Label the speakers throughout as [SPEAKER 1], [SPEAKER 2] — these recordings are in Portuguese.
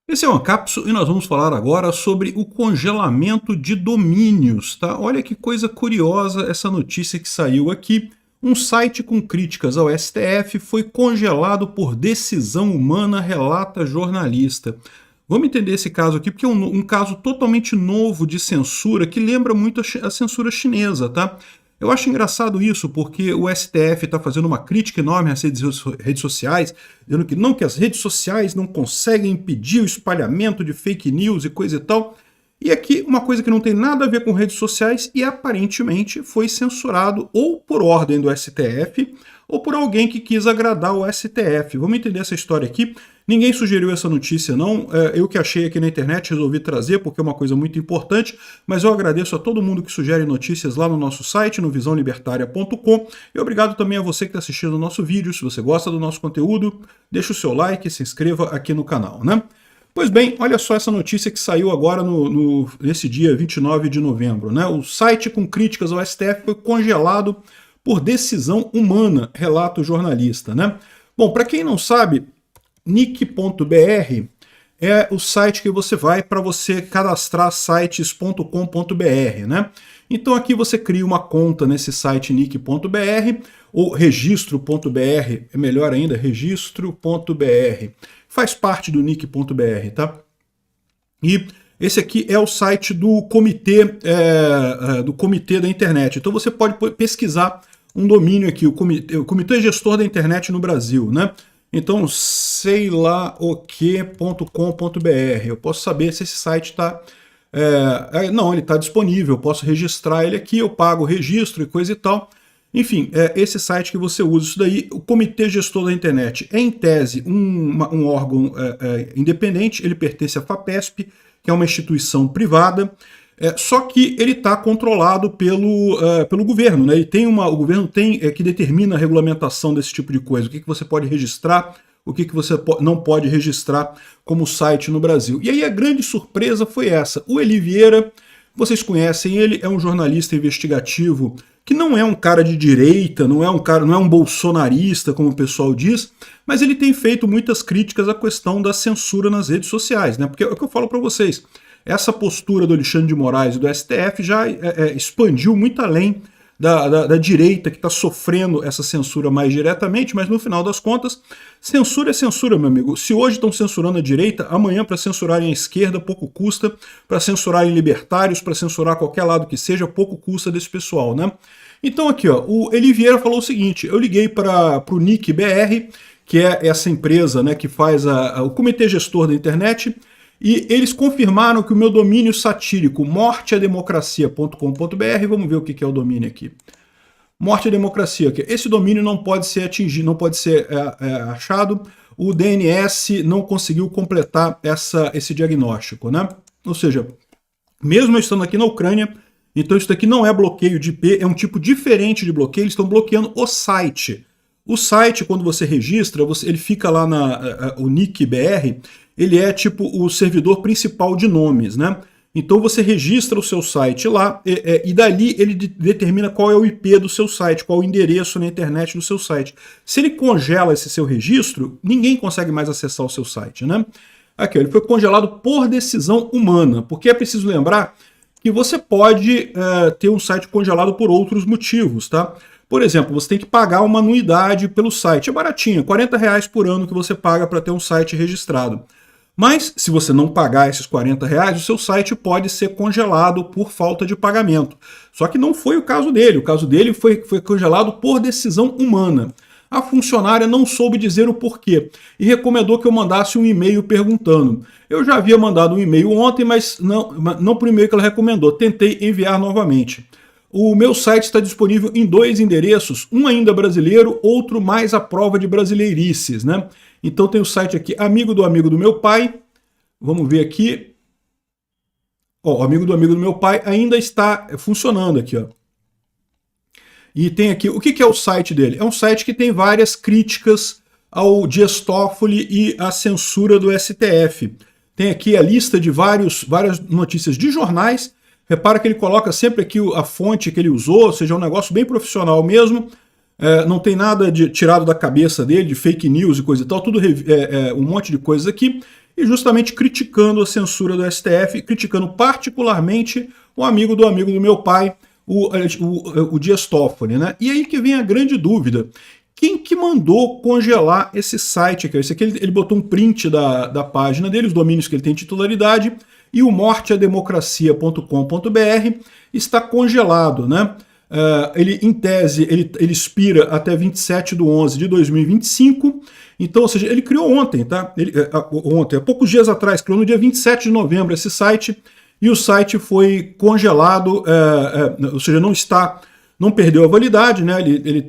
[SPEAKER 1] Esse é o Ancapso e nós vamos falar agora sobre o congelamento de domínios, tá? Olha que coisa curiosa essa notícia que saiu aqui. Um site com críticas ao STF foi congelado por decisão humana, relata jornalista. Vamos entender esse caso aqui, porque é um caso totalmente novo de censura que lembra muito a censura chinesa, tá? Eu acho engraçado isso, porque o STF está fazendo uma crítica enorme às redes sociais, dizendo que não, que as redes sociais não conseguem impedir o espalhamento de fake news e coisa e tal. E aqui uma coisa que não tem nada a ver com redes sociais e aparentemente foi censurado ou por ordem do STF ou por alguém que quis agradar o STF. Vamos entender essa história aqui. Ninguém sugeriu essa notícia não, eu que achei aqui na internet resolvi trazer porque é uma coisa muito importante, mas eu agradeço a todo mundo que sugere notícias lá no nosso site, no visãolibertaria.com, e obrigado também a você que está assistindo o nosso vídeo. Se você gosta do nosso conteúdo, deixa o seu like e se inscreva aqui no canal, né? Pois bem, olha só essa notícia que saiu agora nesse dia 29 de novembro, né? O site com críticas ao STF foi congelado por decisão humana, relata o jornalista, né? Bom, para quem não sabe, nick.br é o site que você vai para você cadastrar sites.com.br, né? Então aqui você cria uma conta nesse site nick.br ou registro.br, é melhor ainda, registro.br. Faz parte do nick.br, tá? E esse aqui é o site do comitê da internet. Então você pode pesquisar um domínio aqui, o comitê gestor da internet no Brasil, né? Então, sei lá o que.com.br. Eu posso saber se esse site está... não, ele está disponível, eu posso registrar ele aqui, eu pago o registro e coisa e tal. Enfim, esse site que você usa, isso daí, o Comitê Gestor da Internet é, em tese, um órgão independente, ele pertence à FAPESP, que é uma instituição privada, só que ele está controlado pelo governo, né? O governo que determina a regulamentação desse tipo de coisa, o que você pode registrar, o que você não pode registrar como site no Brasil. E aí a grande surpresa foi essa. O Eli Vieira, vocês conhecem ele, é um jornalista investigativo que não é um cara de direita, não é um bolsonarista, como o pessoal diz, mas ele tem feito muitas críticas à questão da censura nas redes sociais, né? Porque é o que eu falo para vocês. Essa postura do Alexandre de Moraes e do STF já expandiu muito além da direita, que está sofrendo essa censura mais diretamente, mas no final das contas, censura é censura, meu amigo. Se hoje estão censurando a direita, amanhã para censurarem a esquerda, pouco custa, para censurarem libertários, para censurar qualquer lado que seja, pouco custa desse pessoal, né? Então aqui, ó, o Eli Vieira falou o seguinte, eu liguei para o Nick BR, que é essa empresa, né, que faz o comitê gestor da internet, e eles confirmaram que o meu domínio satírico morteademocracia.com.br, vamos ver o que é o domínio aqui. Morte à democracia, esse domínio não pode ser atingido, não pode ser achado, o DNS não conseguiu completar esse diagnóstico, né? Ou seja, mesmo eu estando aqui na Ucrânia, então isso daqui não é bloqueio de IP, é um tipo diferente de bloqueio, eles estão bloqueando o site. O site, quando você registra, ele fica lá o nick BR, ele é tipo o servidor principal de nomes, né? Então você registra o seu site lá e dali ele determina qual é o IP do seu site, qual é o endereço na internet do seu site. Se ele congela esse seu registro, ninguém consegue mais acessar o seu site, né? Aqui, ele foi congelado por decisão humana, porque é preciso lembrar que você pode ter um site congelado por outros motivos, tá? Por exemplo, você tem que pagar uma anuidade pelo site, é baratinho, R$40 por ano que você paga para ter um site registrado. Mas, se você não pagar esses R$40, o seu site pode ser congelado por falta de pagamento. Só que não foi o caso dele. O caso dele foi congelado por decisão humana. A funcionária não soube dizer o porquê e recomendou que eu mandasse um e-mail perguntando. Eu já havia mandado um e-mail ontem, mas não por e-mail que ela recomendou. Tentei enviar novamente. O meu site está disponível em 2 endereços, um ainda brasileiro, outro mais à prova de brasileirices, né? Então tem o site aqui, amigo do meu pai. Vamos ver aqui. Ó, o amigo do meu pai ainda está funcionando aqui, ó. E tem aqui, o que é o site dele? É um site que tem várias críticas ao Dias Toffoli e à censura do STF. Tem aqui a lista de várias notícias de jornais. Repara que ele coloca sempre aqui a fonte que ele usou, ou seja, é um negócio bem profissional mesmo. Não tem nada tirado da cabeça dele, de fake news e coisa e tal, tudo um monte de coisas aqui. e justamente criticando a censura do STF, criticando particularmente o amigo do meu pai, o Dias Toffoli, né? E aí que vem a grande dúvida. Quem que mandou congelar esse site aqui? Esse aqui ele botou um print da página dele, os domínios que ele tem titularidade, e o morteademocracia.com.br está congelado, né? Ele, em tese, ele expira até 27/11/2025, então, ou seja, ele criou ontem, tá? Há poucos dias atrás, criou no dia 27 de novembro esse site, e o site foi congelado, ou seja, não perdeu a validade, né? Ele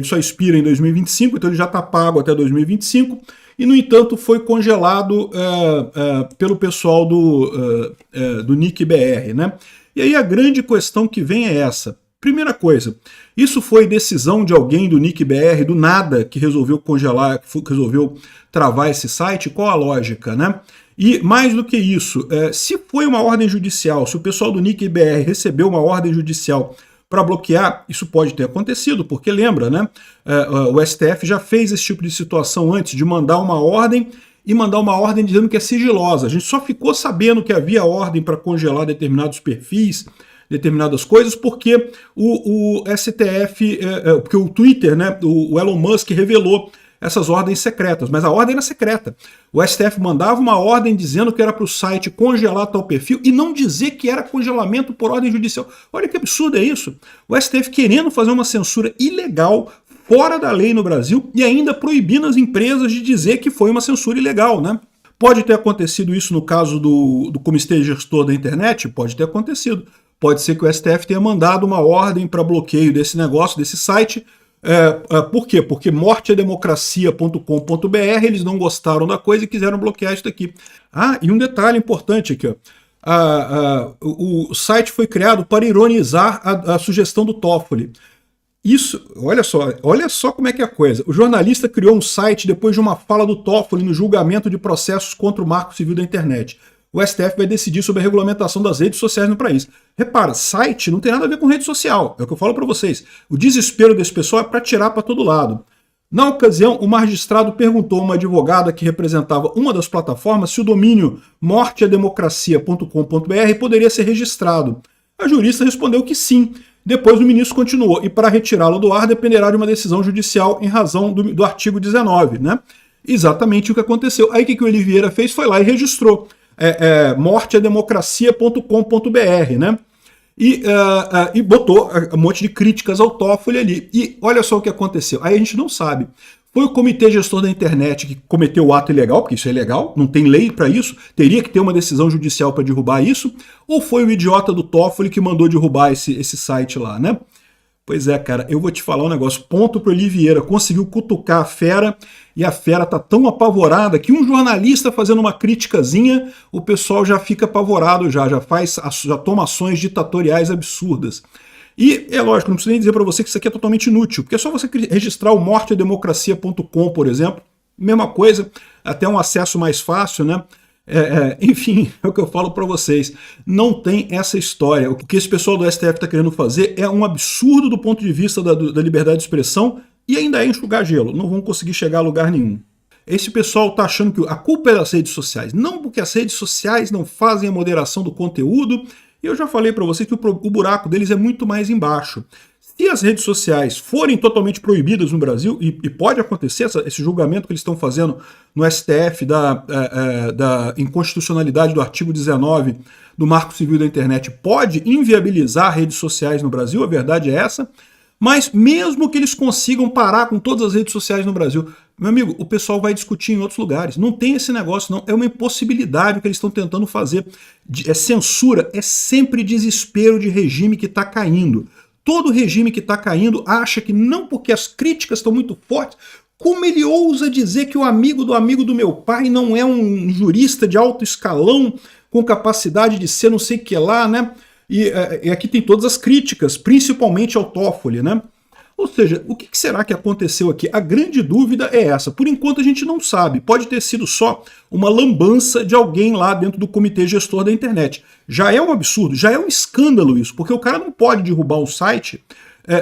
[SPEAKER 1] só expira em 2025, então ele já está pago até 2025, e, no entanto, foi congelado pelo pessoal do NIC-BR, né? E aí a grande questão que vem é essa. Primeira coisa, isso foi decisão de alguém do NIC-BR, do nada, que resolveu congelar, que resolveu travar esse site? Qual a lógica, né? E mais do que isso, se foi uma ordem judicial, se o pessoal do NIC-BR recebeu uma ordem judicial para bloquear, isso pode ter acontecido, porque lembra, né? O STF já fez esse tipo de situação antes, de mandar uma ordem e mandar uma ordem dizendo que é sigilosa. A gente só ficou sabendo que havia ordem para congelar determinados perfis, determinadas coisas, porque o STF, porque o Twitter, né, o Elon Musk revelou essas ordens secretas, mas a ordem era secreta. O STF mandava uma ordem dizendo que era para o site congelar tal perfil e não dizer que era congelamento por ordem judicial. Olha que absurdo é isso. O STF querendo fazer uma censura ilegal, fora da lei no Brasil, e ainda proibindo as empresas de dizer que foi uma censura ilegal, né? Pode ter acontecido isso no caso do Comitê Gestor da Internet? Pode ter acontecido. Pode ser que o STF tenha mandado uma ordem para bloqueio desse negócio, desse site. Por quê? Porque morteademocracia.com.br, eles não gostaram da coisa e quiseram bloquear isso daqui. E um detalhe importante aqui, ó. O site foi criado para ironizar a sugestão do Toffoli. Isso, olha só como é que é a coisa. O jornalista criou um site depois de uma fala do Toffoli no julgamento de processos contra o Marco Civil da Internet. O STF vai decidir sobre a regulamentação das redes sociais no país. Repara, site não tem nada a ver com rede social, é o que eu falo para vocês. O desespero desse pessoal é para tirar para todo lado. Na ocasião, o magistrado perguntou a uma advogada que representava uma das plataformas se o domínio morteademocracia.com.br poderia ser registrado. A jurista respondeu que sim. Depois o ministro continuou, e para retirá-lo do ar dependerá de uma decisão judicial em razão do artigo 19, né? Exatamente o que aconteceu. Aí o que o Oliveira fez? Foi lá e registrou. Morteademocracia.com.br, né? E botou um monte de críticas ao Toffoli ali. E olha só o que aconteceu. Aí a gente não sabe. Foi o Comitê Gestor da Internet que cometeu o ato ilegal, porque isso é ilegal, não tem lei para isso, teria que ter uma decisão judicial para derrubar isso, ou foi o idiota do Toffoli que mandou derrubar esse site lá, né? Pois é, cara, eu vou te falar um negócio. Ponto pro Oliveira, conseguiu cutucar a fera, e a fera tá tão apavorada que um jornalista fazendo uma criticazinha, o pessoal já fica apavorado, já toma ações ditatoriais absurdas. E é lógico, não preciso nem dizer para você que isso aqui é totalmente inútil, porque é só você registrar o morteademocracia.com, por exemplo, mesma coisa, até um acesso mais fácil, né? Enfim, é o que eu falo para vocês, não tem essa história. O que esse pessoal do STF está querendo fazer é um absurdo do ponto de vista da liberdade de expressão e ainda é enxugar gelo, não vão conseguir chegar a lugar nenhum. Esse pessoal está achando que a culpa é das redes sociais, não, porque as redes sociais não fazem a moderação do conteúdo, e eu já falei para você que o buraco deles é muito mais embaixo. Se as redes sociais forem totalmente proibidas no Brasil, e pode acontecer esse julgamento que eles estão fazendo no STF da inconstitucionalidade do artigo 19 do Marco Civil da Internet, pode inviabilizar redes sociais no Brasil, a verdade é essa, mas mesmo que eles consigam parar com todas as redes sociais no Brasil, meu amigo, o pessoal vai discutir em outros lugares. Não tem esse negócio, não. É uma impossibilidade o que eles estão tentando fazer. Censura é sempre desespero de regime que está caindo. Todo regime que está caindo acha que não porque as críticas estão muito fortes, como ele ousa dizer que o amigo do meu pai não é um jurista de alto escalão com capacidade de ser não sei o que lá, né? E aqui tem todas as críticas, principalmente ao Toffoli, né? Ou seja, o que será que aconteceu aqui? A grande dúvida é essa. Por enquanto a gente não sabe. Pode ter sido só uma lambança de alguém lá dentro do Comitê Gestor da Internet. Já é um absurdo, já é um escândalo isso, porque o cara não pode derrubar um site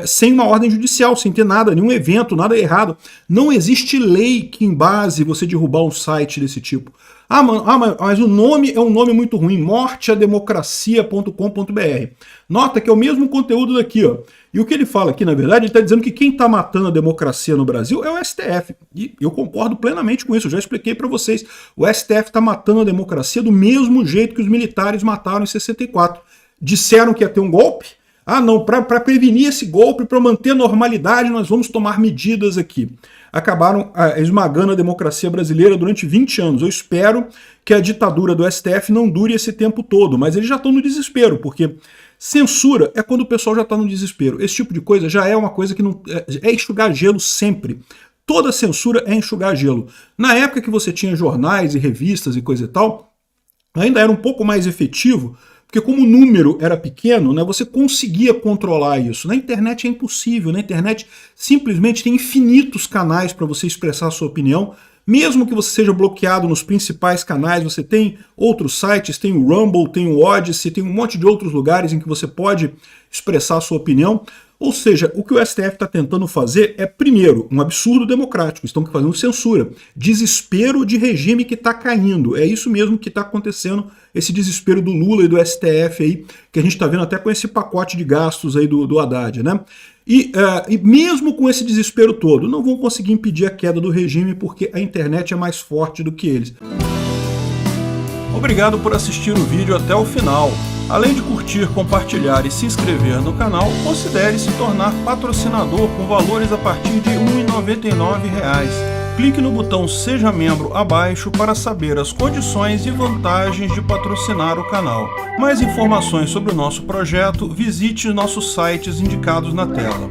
[SPEAKER 1] sem uma ordem judicial, sem ter nada, nenhum evento, nada errado. Não existe lei que embase você derrubar um site desse tipo. Mas o nome é um nome muito ruim, morteademocracia.com.br. Nota que é o mesmo conteúdo daqui, ó. E o que ele fala aqui, na verdade, ele está dizendo que quem está matando a democracia no Brasil é o STF. E eu concordo plenamente com isso, eu já expliquei para vocês. O STF está matando a democracia do mesmo jeito que os militares mataram em 64. Disseram que ia ter um golpe. Ah, não, para prevenir esse golpe, para manter a normalidade, nós vamos tomar medidas aqui. Acabaram esmagando a democracia brasileira durante 20 anos. Eu espero que a ditadura do STF não dure esse tempo todo, mas eles já estão no desespero, porque censura é quando o pessoal já está no desespero. Esse tipo de coisa já é uma coisa que não é enxugar gelo sempre. Toda censura é enxugar gelo. Na época que você tinha jornais e revistas e coisa e tal, ainda era um pouco mais efetivo, porque como o número era pequeno, né, você conseguia controlar isso. Na internet é impossível. Na internet simplesmente tem infinitos canais para você expressar a sua opinião. Mesmo que você seja bloqueado nos principais canais, você tem outros sites, tem o Rumble, tem o Odyssey, tem um monte de outros lugares em que você pode expressar a sua opinião. Ou seja, o que o STF está tentando fazer é, primeiro, um absurdo democrático. Estão fazendo censura. Desespero de regime que está caindo. É isso mesmo que está acontecendo, esse desespero do Lula e do STF aí, que a gente está vendo até com esse pacote de gastos aí do Haddad, né? E mesmo com esse desespero todo, não vão conseguir impedir a queda do regime porque a internet é mais forte do que eles. Obrigado por assistir o vídeo até o final. Além de curtir, compartilhar e se inscrever no canal, considere se tornar patrocinador com valores a partir de R$ 1,99. Clique no botão Seja Membro abaixo para saber as condições e vantagens de patrocinar o canal. Mais informações sobre o nosso projeto, visite nossos sites indicados na tela.